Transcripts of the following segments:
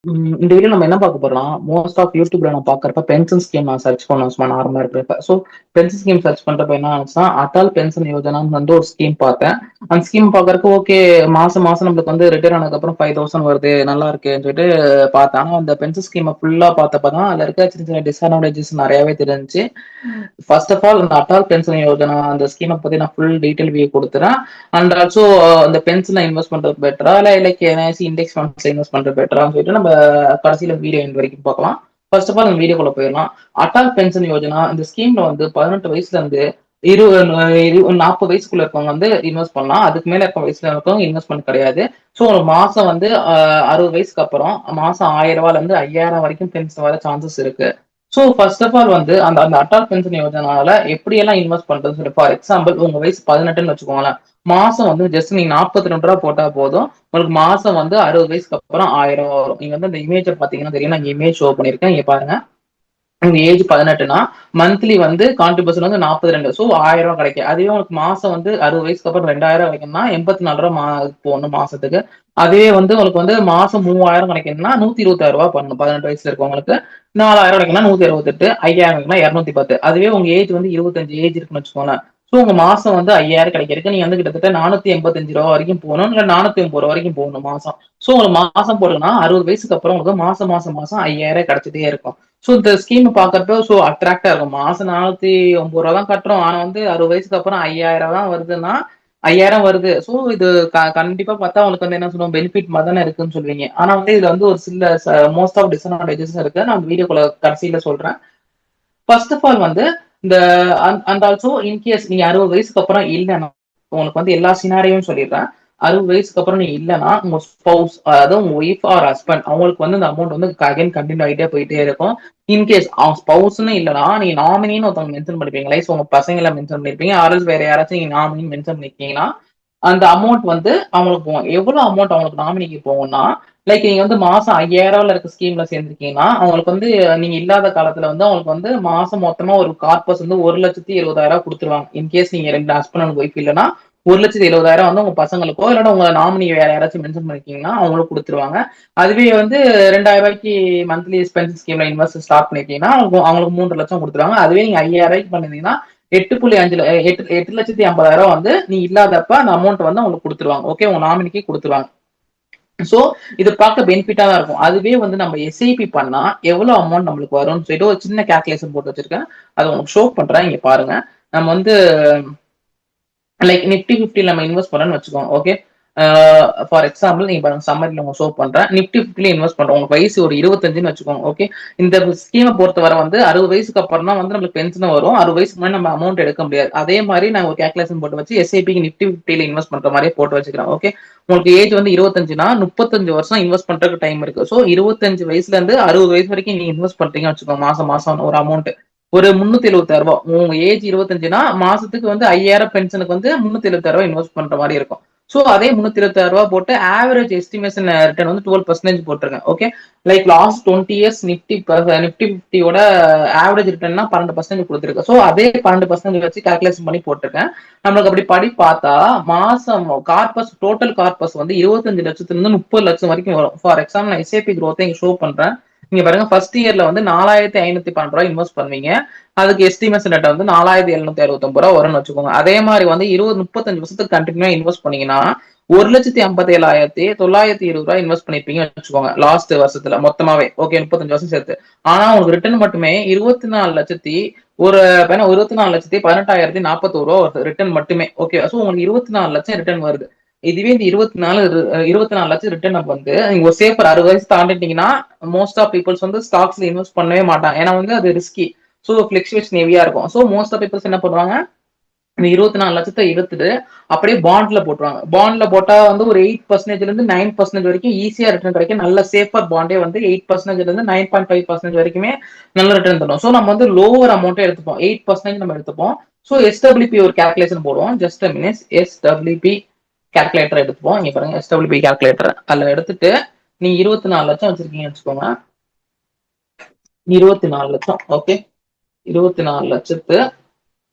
இந்த வீடியோ நம்ம என்ன பார்க்க போறோம்னா, மோஸ்ட் ஆஃப் யூடியூப்ல நான் பார்க்கறப்ப பென்ஷன் ஸ்கீம் நான் சர்ச் பண்ணுவேன் சும்மா நார்மலா இருக்கிறப்ப. ஸோ பென்ஷன் ஸ்கீம் சர்ச் பண்றப்ப என்ன ஆச்சுன்னா, அட்டால் பென்ஷன் யோஜனான்னு வந்து ஒரு ஸ்கீம் பார்த்தேன். அந்த ஸ்கீம் பார்க்கறப்ப ஓகே, மாசம் மாசம் நம்மளுக்கு வந்து ரிட்டர்ன் ஆனதுக்கப்புறம் 5000 வருது, நல்லா இருக்குன்னு சொல்லிட்டு பார்த்தேன். ஆனா அந்த பென்ஷன் ஸ்கீமை ஃபுல்லா பார்த்தப்ப தான் அதுல இருக்க சின்ன சின்ன டிஸ்அட்வான்டேஜஸ் நிறையவே தெரிஞ்சுச்சு. ஃபர்ஸ்ட் ஆஃப் ஆல் இந்த அட்டால் பென்ஷன் யோஜனா அந்த ஸ்கீமை பத்தி நான் ஃபுல் டீடைல் வியூ கொடுத்துறேன். அண்ட் ஆல்சோ அந்த பென்ஷன்ல இன்வெஸ்ட் பண்றது பெட்டரா இல்ல லைக் என்ஐசி இண்டெக்ஸ் ஃபண்ட்ஸ்ல இன்வெஸ்ட் பண்றது பெட்டரான்னு சொல்லிட்டு நம்ம கடைசியில வீடியோ எண்ட் வரைக்கும் பார்க்கலாம். ஃபர்ஸ்ட் ஆஃப் ஆல் இந்த வீடியோக்குள்ள போயிடலாம். அட்டால் பென்ஷன் யோஜனா இந்த ஸ்கீம்ல வந்து 18 வயசுல இருந்து 40 வயசுக்குள்ள இருக்கவங்க வந்து இன்வெஸ்ட் பண்ணலாம். அதுக்கு மேல இருக்க வயசுல இருக்கவங்க இன்வெஸ்ட்மெண்ட் கிடையாது. ஸோ ஒரு மாசம் வந்து 60 வயசுக்கு அப்புறம் மாசம் 1000 ரூபாயில இருந்து 5000 வரைக்கும் பென்ஷன் வர சான்சஸ் இருக்கு. ஸோ ஃபர்ஸ்ட் ஆஃப் ஆல் வந்து அந்த அந்த அட்டால் பென்ஷன் யோஜனால எப்படியெல்லாம் இன்வெஸ்ட் பண்றதுன்னு சொல்லி ஃபார் எக்ஸாம்பிள் உங்க வயசு 18ன்னு வச்சுக்கோங்களேன். மாசம் வந்து ஜஸ்ட் நீங்க 42 ரூபா போட்டா போதும், உங்களுக்கு மாசம் வந்து 60 வயசுக்கு அப்புறம் 1000 ரூபா வரும். நீங்க வந்து இந்த இமேஜை பாத்தீங்கன்னா தெரியும், நான் இமேஜ் ஷோ பண்ணிருக்கேன், இங்க பாருங்க. உங்க ஏஜ் 18னா மந்த்லி வந்து கான்ட்ரிபியூஷன் வந்து 42, ஸோ 1000 ரூபாய் கிடைக்கும். அதுவே உங்களுக்கு மாசம் வந்து 60 வயசுக்கு அப்புறம் 2000 கிடைக்கும்னா 84 ரூபா போகணும் மாசத்துக்கு. அதுவே வந்து உங்களுக்கு வந்து மாசம் 3000 கிடைக்கணும்னா 126 ரூபாய் பண்ணணும். 18 வயசுல இருக்கவங்களுக்கு 4000 கிடைக்கும்னா 168, 5000 கிடைக்கும்னா 210. அதுவே உங்க ஏஜ் வந்து 25 ஏஜ் இருக்குன்னு வச்சுக்கோங்களேன். ஸோ உங்க மாசம் வந்து 5000 கிடைக்கிறதுக்கு நீங்க வந்து கிட்டத்தட்ட 485 ரூபா வரைக்கும் போகணும், இல்ல 480 ரூபா வரைக்கும் போகணும் மாசம். ஸோ உங்களுக்கு மாசம் போடுங்கன்னா 60 வயசுக்கு அப்புறம் உங்களுக்கு மாசம் மாசம் மாசம் 5000 கிடைச்சிட்டே இருக்கும். ஸோ இந்த ஸ்கீம் பாக்குறப்ப ஸோ அட்ராக்டா இருக்கும். மாசம் 409 ரூபா தான் கட்டுறோம், ஆனா வந்து 60 வயசுக்கு அப்புறம் 5000 தான் வருதுன்னா 5000 வருது. ஸோ இது கண்டிப்பா பார்த்தா உங்களுக்கு வந்து என்ன சொல்லுவோம், பெனிஃபிட் மாதிரி தானே இருக்குன்னு சொல்லுவீங்க. ஆனா வந்து இதுல வந்து ஒரு சில மோஸ்ட் ஆஃப் டிஸ்அட்வான்டேஜஸ் இருக்கு. நான் வீடியோக்குள்ள கடைசியில சொல்றேன். ஃபர்ஸ்ட் ஆஃப் ஆல் வந்து இந்த அண்ட் ஆல்சோ இன்கேஸ் நீங்க 60 வயசுக்கு அப்புறம் இல்லைன்னா, உங்களுக்கு வந்து எல்லா சினாரியும் சொல்லிடுறேன். 60 வயசுக்கு அப்புறம் நீங்க இல்லைன்னா உங்க ஸ்பௌஸ், அதாவது உங்க ஒய்ஃப் ஆர் ஹஸ்பண்ட், அவங்களுக்கு வந்து இந்த அமௌண்ட் வந்து அகைன் கண்டினியூ ஆகிட்டே போயிட்டே இருக்கும். இன்கேஸ் அவங்க ஸ்பௌஸ்னு இல்லைன்னா நீங்க நாமினின்னு ஒருத்தவங்க மென்ஷன் பண்ணிருப்பீங்க, லைக் உங்க பசங்களை மென்ஷன் பண்ணிருப்பீங்க, ஆர்எல்ஸ் வேற யாராச்சும் நீங்க நாமினி மென்ஷன் பண்ணிருக்கீங்கன்னா அந்த அமௌண்ட் வந்து அவங்களுக்கு போகும். எவ்வளவு அமௌண்ட் அவங்களுக்கு நாமினிக்கு போகும்னா, லைக் நீங்க வந்து மாசம் 5000 இருக்க ஸ்கீம்ல சேர்ந்திருக்கீங்கன்னா அவங்களுக்கு வந்து நீங்க இல்லாத காலத்துல வந்து அவங்களுக்கு வந்து மாசம் மொத்தமா ஒரு கார்பஸ் வந்து 1,70,70,000 கொடுத்துருவாங்க. இன்கேஸ் நீங்க 2 ஹஸ்பண்ட் அண்ட் ஒய்ஃப் இல்லைன்னா 1,70,70,000 வந்து உங்க பசங்களுக்கோ இல்லைன்னா உங்க நாமினி வேற யாராச்சும் மென்ஷன் பண்ணிருக்கீங்கன்னா அவங்களுக்கு கொடுத்துருவாங்க. அதுவே வந்து 2000 ரூபாய்க்கு மந்த்லி பென்ஷன் ஸ்கீம்ல இன்வெஸ்ட் ஸ்டார்ட் பண்ணிருக்கீங்கன்னா அவங்களுக்கு 3 லட்சம் கொடுத்துருவாங்க. அதுவே நீங்க 5000 ரூபாய்க்கு பண்ணிருந்தீங்கன்னா 8,50,000 வந்து நீ இல்லாதப்ப அந்த அமௌண்ட் வந்து அவங்களுக்கு கொடுத்துருவாங்க. ஓகே, உங்க நாமினிக்கு கொடுத்துருவாங்க. சோ இது பார்க்க பெனிஃபிட்டா தான் இருக்கும். அதுவே வந்து நம்ம எஸ்ஐபி பண்ணா எவ்வளவு அமௌண்ட் நம்மளுக்கு வரும்னு சொல்லிட்டு ஒரு சின்ன கால்குலேஷன் போட்டு வச்சிருக்கேன். அதை உங்களுக்கு ஷோ பண்றேன், இங்க பாருங்க. நம்ம வந்து லைக் நிப்டி 50 நம்ம இன்வெஸ்ட் பண்ணணும்னு வச்சுக்கோங்க. ஓகே, ஃபார் எக்ஸாம்பிள் நீங்க பாருங்க, சம்மரில உங்க ஷோ பண்றேன். நிப்டி 50 இன்வெஸ்ட் பண்றோம், உங்க வயசு ஒரு 25ன்னு வச்சுக்கோங்க. ஓகே, இந்த ஸ்கீமை பொறுத்தவரை வந்து 60 வயசுக்கு அப்புறம் தான் வந்து நம்மளுக்கு பென்ஷன் வரும். 60 வயசுக்கு முன்னாடி நம்ம அமௌண்ட் எடுக்க முடியாது. அதே மாதிரி நான் ஒரு கால்குலேஷன் போட்டு வச்சு எஸ்ஐபிக்கு நிப்டி 50 இன்வெஸ்ட் பண்ற மாதிரியே போட்டு வச்சுக்கிறேன். ஓகே, உங்களுக்கு ஏஜ் வந்து 25னா 35 வருஷம் இன்வெஸ்ட் பண்றதுக்கு டைம் இருக்கு. ஸோ 25 வயசுல இருந்து 60 வயசு வரைக்கும் நீங்க இன்வெஸ்ட் பண்றீங்கன்னு வச்சுக்கோங்க. மாசம் மாசம் ஒரு அமௌண்ட் ஒரு 376 ரூபாய். உங்க ஏஜ் 25னா மாசத்துக்கு வந்து 5000 பென்ஷனுக்கு வந்து 376 ரூபாய் இன்வெஸ்ட் பண்ற மாதிரி இருக்கும். சோ அதே 376 ரூபாய் போட்டு ஆவரேஜ் எஸ்டிமேஷன் ரிட்டர்ன் வந்து 12% போட்டிருக்கேன். Okay, like last 20 years Nifty 50யோட ஆவரேஜ் ரிட்டர்ன்னா 12% கொடுத்துருக்கு. ஸோ அதே 12% வச்சு கால்குலேஷன் பண்ணி போட்டிருக்கேன். நம்மளுக்கு அப்படி படி பார்த்தா மாசம் கார்பஸ் டோட்டல் கார்பஸ் வந்து 25 லட்சத்துல இருந்து 30 லட்சம் வரைக்கும் வரும். ஃபார் எக்ஸாம்பிள் நான் எஸ்ஐபி growth இங்க ஷோ பண்றேன். நீங்க பாருங்க, ஃபர்ஸ்ட் இயர்ல வந்து 4512 இன்வெஸ்ட் பண்ணுவீங்க. அதுக்கு எஸ்டிமேஷன் ரேட் வந்து 4769 வரும்னு வச்சுக்கோங்க. அதே மாதிரி வந்து 35 வருஷத்துக்கு கண்டினியூ இன்வெஸ்ட் பண்ணீங்கன்னா 1,57,920 இன்வெஸ்ட் பண்ணிருப்பீங்கன்னு வச்சுக்கோங்க லாஸ்ட் வருஷத்துல மொத்தமாவே. ஓகே, 35 வருஷம் சேர்த்து. ஆனா உங்களுக்கு ரிட்டர்ன் மட்டுமே 24 லட்சத்தி ஒரு 24,18,041 வருது ரிட்டர்ன் மட்டுமே. ஓகே, சோ உங்களுக்கு 24 லட்சம் ரிட்டர்ன் வருது. இதுவே இந்த 24 லட்சம் ரிட்டர்ன் வந்து நீங்க ஒரு சேஃபர் 60 வயசு தாண்டிட்டீங்கன்னா மோஸ்ட் ஆஃப் பீப்புள்ஸ் வந்து ஸ்டாக்ஸ்ல இன்வெஸ்ட் பண்ணவே மாட்டாங்க. ஏன்னா வந்து அது ரிஸ்கி. ஸோ பிளக்சுவேஷன் ஹெவியா இருக்கும். ஸோ மோஸ்ட் ஆஃப் பீப்புள்ஸ் என்ன பண்ணுவாங்க, இந்த 24 லட்சத்தை எடுத்துட்டு அப்படியே பாண்ட்ல போட்டுருவாங்க. பாண்ட்ல போட்டா வந்து ஒரு 8% இருந்து 9% வரைக்கும் ஈஸியா ரிட்டர்ன் கிடைக்கும். நல்ல சேஃபர் பாண்டே வந்து 8% இருந்து 9.5% வரைக்குமே நல்ல ரிட்டர்ன் தரும். ஸோ நம்ம வந்து லோவர் அமௌண்ட்டே எடுத்துப்போம், 8% நம்ம எடுத்துப்போம். ஸோ எஸ்டபிள்யூபி ஒரு கால்குலேஷன் போடுவோம். ஜஸ்ட் மினிட்ஸ், எஸ்டபிள்யூபி கால்குலேட்டர் எடுத்துப்போம். இங்க பாருங்க, எஸ்டபிள்யூபி கால்குலேட்டர் அதுல எடுத்துட்டு நீங்க 24 லட்சம் வச்சிருக்கீங்கன்னு வச்சுக்கோங்க. 24 லட்சம். ஓகே, 24 லட்சத்து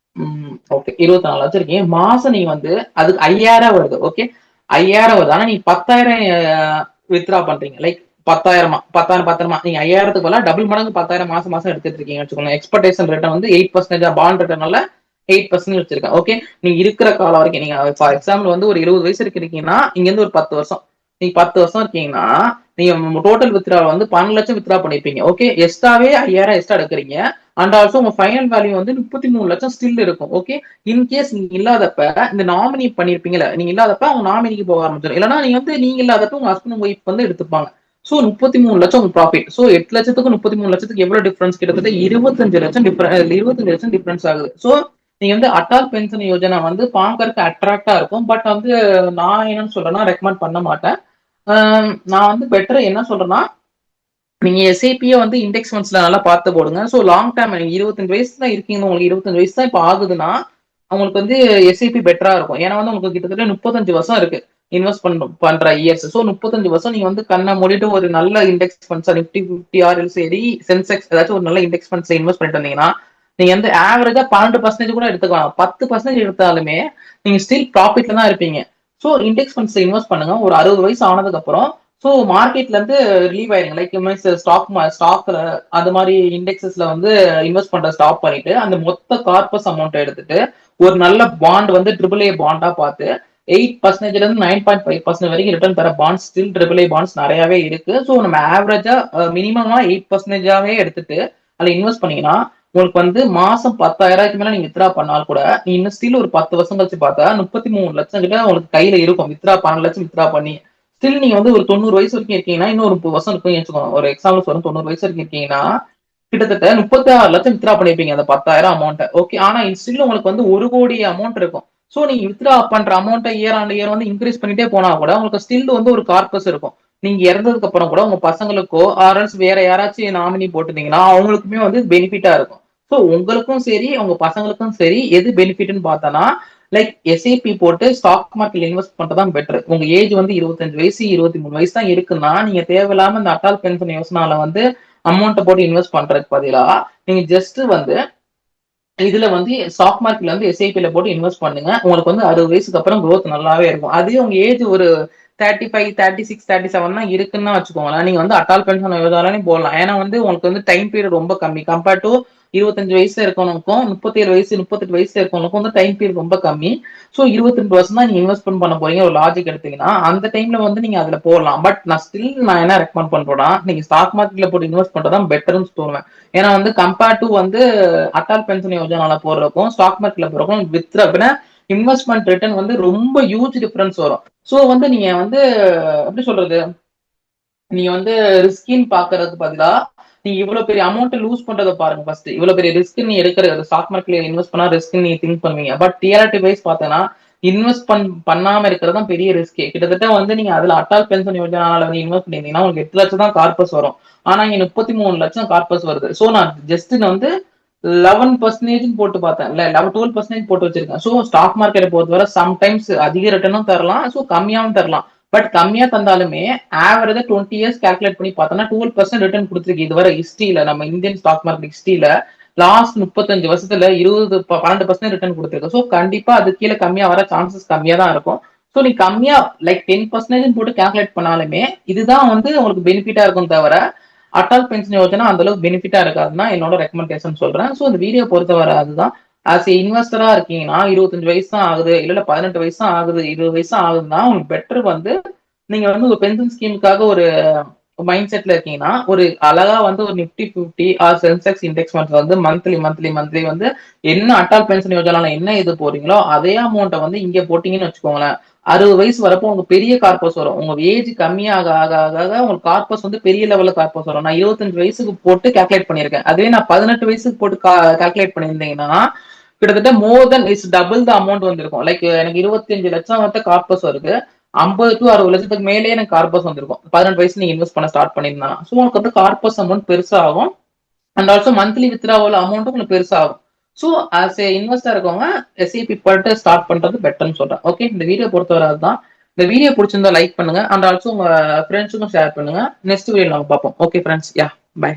ஓகே 24 லட்சம் இருக்கீங்க. மாசம் நீங்க வந்து அதுக்கு 5000 வருது. ஓகே, 5000 வருது. ஆனா நீங்க 10,000 வித்ரா பண்றீங்க. லைக் 10,000 நீங்க 5,000க்கு போல டபுள் மடங்கு 10,000 மாசம் மாசம் எடுத்துட்டு இருக்கீங்க வச்சுக்கோங்க. எக்ஸ்பெக்டேஷன் ரிட்டர்ன் வந்து 8% பாண்ட் ரிட்டர்னால 8% வச்சிருக்கேன். ஓகே, நீங்க இருக்கிற காலம் வரைக்கும் நீங்க ஃபார் எக்ஸாம்பிள் வந்து ஒரு 20 வயசு இருக்கீங்கன்னா இங்க இருந்து ஒரு 10 வருஷம், நீங்க 10 வருஷம் இருக்கீங்கன்னா நீங்க டோட்டல் வித்ரா வந்து 12 லட்சம் வித்ரா பண்ணிருப்பீங்க. ஓகே, எக்ஸ்ட்ராவே 5,000 எக்ஸ்ட்ரா எடுக்கிறீங்க. அண்ட் ஆல்சோ உங்க ஃபைனல் வேல்யூ வந்து 33 லட்சம் ஸ்டில் இருக்கும். ஓகே, இன்கேஸ் நீங்க இல்லாதப்ப இந்த நாமினி பண்ணிருப்பீங்கல்ல, நீங்க இல்லாதப்ப அவங்க நாமினிக்கு போக ஆரம்பிச்சிடும். இல்லைன்னா நீங்க இல்லாதப்ப உங்க ஹஸ்பண்ட் ஒய்ஃப் வந்து எடுத்துப்பாங்க. சோ 33 லட்சம் உங்க ப்ராஃபிட். சோ 8 லட்சத்துக்கு 33 லட்சத்துக்கு எவ்வளவு டிஃபரன்ஸ்? கிட்டத்தட்ட 25 லட்சம் டிஃபரன்ஸ் ஆகுது. சோ நீங்க வந்து அட்டால் பென்ஷன் யோஜனா வந்து பாக்கறதுக்கு அட்ராக்டா இருக்கும். பட் வந்து நான் என்னன்னு சொல்றேன்னா ரெக்கமெண்ட் பண்ண மாட்டேன். நான் வந்து பெட்டர் என்ன சொல்றேன்னா, நீங்க எஸ்ஐபியை வந்து இண்டெக்ஸ் ஃபண்ட்ஸ்ல நல்லா பார்த்து போடுங்க. ஸோ லாங் டேர்ம் நீங்க 25 வயசு தான் இருக்கீங்க, உங்களுக்கு 25 வயசு தான் இப்போ ஆகுதுன்னா உங்களுக்கு வந்து எஸ்ஐபி பெட்டரா இருக்கும். ஏன்னா வந்து உங்களுக்கு கிட்டத்தட்ட 35 வருஷம் இருக்கு இன்வெஸ்ட் பண்ற இயர்ஸ். ஸோ 35 வருஷம் நீங்க வந்து கண்ணை மூடிட்டு ஒரு நல்ல இண்டெக்ஸ் ஃபண்ட்ஸ் நிஃப்டி 50 ஆர் சரி சென்செக்ஸ் ஏதாச்சும் ஒரு நல்ல இண்டெக்ஸ் ஃபண்ட்ஸ் இன்வெஸ்ட் பண்ணிட்டு வந்தீங்கன்னா நீங்க வந்து ஆவரேஜா 12% கூட எடுத்துக்கலாம். 10% எடுத்தாலுமே நீங்க ஸ்டில் ப்ராஃபிட்ல தான் இருப்பீங்க. ஸோ இண்டெக்ஸ் ஃபண்ட்ஸ் இன்வெஸ்ட் பண்ணுங்க. ஒரு 60 வயசு ஆனதுக்கு அப்புறம் ஸோ மார்க்கெட்ல இருந்து ரிலீவ் ஆயிருங்க. லைக் ஸ்டாக்ல அது மாதிரி இண்டெக்ஸஸ்ல வந்து இன்வெஸ்ட் பண்ற ஸ்டாப் பண்ணிட்டு அந்த மொத்த கார்பஸ் அமௌண்ட் எடுத்துட்டு ஒரு நல்ல பாண்ட் வந்து AAA பாண்டா பார்த்து 8% இருந்து 9.5% வரைக்கும் ரிட்டர்ன் தர பாண்ட்ஸ் ஸ்டில் AAA பாண்ட்ஸ் நிறையவே இருக்கு. ஸோ நம்ம ஆவரேஜா மினிமமா 8%ஆவே எடுத்துட்டு அதுல இன்வெஸ்ட் பண்ணீங்கன்னா உங்களுக்கு வந்து மாசம் 10,000 மேல நீங்க வித்ரா பண்ணால் கூட நீ இன்னும் ஸ்டில் ஒரு 10 வருஷம் கழிச்சு பார்த்தா 33 லட்சம் கிட்ட உங்களுக்கு கையில இருக்கும். வித்ரா 12 லட்சம் வித்ரா பண்ணி ஸ்டில் நீங்க வந்து ஒரு 90 வயசு வரைக்கும் இருக்கீங்கன்னா இன்னும் ஒரு 30 வருஷம் இருக்கும் வச்சுக்கோங்க. ஒரு எக்ஸாம்பிள் சொல்றேன், 90 வயசு வரைக்கும் இருக்கீங்கன்னா கிட்டத்தட்ட 36 லட்சம் வித்ரா பண்ணிருப்பீங்க அந்த 10,000 அமௌண்ட். ஓகே, ஆனா ஸ்டில் உங்களுக்கு வந்து 1 கோடி அமௌண்ட் இருக்கும். சோ நீங்க வித்ரா பண்ற அமௌண்ட் இயர் ஆன் இயர் வந்து இன்க்ரீஸ் பண்ணிட்டே போனா கூட உங்களுக்கு ஸ்டில் வந்து ஒரு கார்பஸ் இருக்கும். நீங்க இறந்ததுக்கு அப்புறம் கூட உங்க பசங்களுக்கோ ஆர்எல்ஸ் வேற யாராச்சும் நாமினி போட்டுருந்தீங்கன்னா அவங்களுக்குமே வந்து பெனிஃபிட்டா இருக்கும். ஸோ உங்களுக்கும் சரி உங்க பசங்களுக்கும் சரி எது பெனிஃபிட்னு பார்த்தோன்னா லைக் எஸ்ஐபி போட்டு ஸ்டாக் மார்க்கெட்ல இன்வெஸ்ட் பண்றதான் பெட்டர். உங்க ஏஜ் வந்து 25 வயசு 23 வயசு தான் இருக்குன்னா நீங்க தேவையில்லாம இந்த அட்டால் பென்ஷன் யோசனால வந்து அமௌண்ட்டை போட்டு இன்வெஸ்ட் பண்றதுக்கு பதிலா நீங்க ஜஸ்ட் வந்து இதுல வந்து ஸ்டாக் மார்க்கெட்ல வந்து எஸ்ஐபில போட்டு இன்வெஸ்ட் பண்ணுங்க. உங்களுக்கு வந்து 60 வயசுக்கு அப்புறம் growth நல்லாவே இருக்கும். அதே உங்க ஏஜ் ஒரு 35 36 37 தான் இருக்குன்னு வச்சுக்கோங்களேன், நீங்க வந்து அட்டால் பென்ஷன் யோஜனாலையும் போடலாம். ஏன்னா வந்து உங்களுக்கு வந்து டைம் பீரியட் ரொம்ப கம்மி கம்பேர்ட் டு 25 வயசுல இருக்கவனுக்கும் 37 வயசு 38 வயசுல இருக்கவனுக்கும் வந்து டைம் பீரியட் ரொம்ப கம்மி. ஸோ 22 வருஷம் தான் நீங்க இன்வெஸ்ட்மெண்ட் பண்ண போறீங்க ஒரு லாஜிக் எடுத்தீங்கன்னா அந்த டைம்ல வந்து நீங்க அதுல போடலாம். பட் நான் என்ன ரெக்கமெண்ட் பண்றேன்னா நீங்க ஸ்டாக் மார்க்கெட்ல போட்டு இன்வெஸ்ட் பண்றதான் பெட்டர்னு தோணுவேன். ஏன்னா வந்து கம்பேர்ட் டு வந்து அட்டால் பென்ஷன் யோஜனால போடுறதுக்கும் ஸ்டாக் மார்க்கெட்ல போறதுக்கும் வித்ரா இன்வெஸ்ட்மெண்ட் ரிட்டர்ன் வந்து ரொம்ப ஹியூஜ் டிஃபரன்ஸ் வரும். ஸோ வந்து நீங்க வந்து எப்படி சொல்றது, நீங்க வந்து ரிஸ்கின்னு பாக்குறதுக்கு பதிலா நீங்க இவ்வளவு பெரிய அமௌண்ட் லூஸ் பண்றதை பாருங்க. ஃபர்ஸ்ட் இவ்வளவு பெரிய ரிஸ்க் நீ எடுக்கிறது ஸ்டாக் மார்க்கெட்ல இன்வெஸ்ட் பண்ணா ரிஸ்க் நீ திங்க் பண்ணுவீங்க. பட் ரியாலிட்டி வைஸ் பார்த்தனா இன்வெஸ்ட் பண்ணாம இருக்கிறது தான் பெரிய ரிஸ்க். கிட்டத்தட்ட வந்து நீங்க அதுல அட்டால் பென்ஷன் யோஜனால வந்து இன்வெஸ்ட் பண்ணிருந்தீங்கன்னா உங்களுக்கு 8 லட்சம் தான் கார்பஸ் வரும். ஆனா இங்க 33 லட்சம் கார்பஸ் வருது. ஸோ நான் ஜஸ்ட் வந்து 11% போட்டு பார்த்தேன், இல்ல 12% போட்டு வச்சிருக்கேன். ஸோ ஸ்டாக் மார்க்கெட்டை பொறுத்தவரை சம்டைம்ஸ் அதிக ரிட்டர்னும் தரலாம், ஸோ கம்மியாவும் தரலாம். பட் கம்மியா தந்தாலுமே ஆவரேஜா 20 இயர்ஸ் கால்குலேட் பண்ணி பார்த்தோம்னா 12% ரிட்டர்ன் கொடுத்துருக்கு இதுவரை ஹிஸ்டரியில. நம்ம இந்தியன் ஸ்டாக் மார்க்கெட் ஹிஸ்டரியில லாஸ்ட் 35 வருஷத்துல 12% ரிட்டர்ன் கொடுத்துருக்கு. ஸோ கண்டிப்பா அது கீழே கம்மியா வர சான்சஸ் கம்மியா தான் இருக்கும். ஸோ நீ கம்மியா லைக் 10% போட்டு கால்குலேட் பண்ணாலுமே இதுதான் வந்து உங்களுக்கு பெனிஃபிட்டா இருக்கும் தவிர அட்டால் பென்ஷன் யோஜனா அந்த அளவுக்கு பெனிஃபிட்டா இருக்காதுன்னா என்னோட ரெக்கமெண்டேஷன் சொல்றேன். ஸோ இந்த வீடியோ பொறுத்தவரை அதுதான். ஆஸ் ஏ இன்வெஸ்டரா இருக்கீங்கன்னா 25 வயசு தான் ஆகுது, இல்ல 18 வயசு தான் ஆகுது, 20 வயசு தான் ஆகுதுன்னா உங்களுக்கு பெட்டர் வந்து நீங்க வந்து ஒரு பென்ஷன் ஸ்கீமுக்காக ஒரு மைண்ட் செட்ல இருக்கீங்கன்னா ஒரு அழகா வந்து ஒரு Nifty 50 or Sensex index funds வந்து மந்த்லி வந்து என்ன அட்டால் பென்ஷன் யோஜனால என்ன இது போறீங்களோ அதே அமௌண்ட்டை வந்து இங்க போட்டீங்கன்னு வச்சுக்கோங்களேன், 60 வயசு வரப்போ உங்களுக்கு பெரிய கார்பஸ் வரும். உங்க ஏஜ் கம்மியாக ஆக ஆக ஆக உங்களுக்கு கார்பஸ் வந்து பெரிய லெவல்ல கார்பஸ் வரும். நான் 25 வயசுக்கு போட்டு கால்குலேட் பண்ணிருக்கேன். அதுவே நான் 18 வயசுக்கு போட்டு கால்குலேட் பண்ணியிருந்தீங்கன்னா கிட்டத்தட்ட மோர் then is double the amount வந்திருக்கும். லைக் எனக்கு 25 லட்சம் வந்து கார்பஸ் வருது, 50 டு 60 லட்சத்துக்கு மேலேயே எனக்கு கார்பஸ் வந்திருக்கும் 18 வயசு நீங்க இன்வெஸ்ட் பண்ண ஸ்டார்ட் பண்ணியிருந்தா. ஸோ உங்களுக்கு வந்து கார்பஸ் அமௌண்ட் பெருசாகும் அண்ட் ஆல்சோ மந்த்லி வித்ராவல் அமௌண்ட்டும் உங்களுக்கு பெருசாகும். ஸோ ஆஸ் ஏ இன்வெஸ்டர் இருக்கவங்க எஸ்ஐபி பண்ணிட்டு ஸ்டார்ட் பண்றது பெட்டர்னு சொல்றேன். ஓகே, இந்த வீடியோ பொறுத்தவரை அதுதான். இந்த வீடியோ பிடிச்சிருந்தா லைக் பண்ணுங்க அண்ட் ஆல்சோ உங்க ஃப்ரெண்ட்ஸுக்கும் ஷேர் பண்ணுங்க. நெக்ஸ்ட் வீடியோ நம்ம பார்ப்போம். Okay friends, yeah by.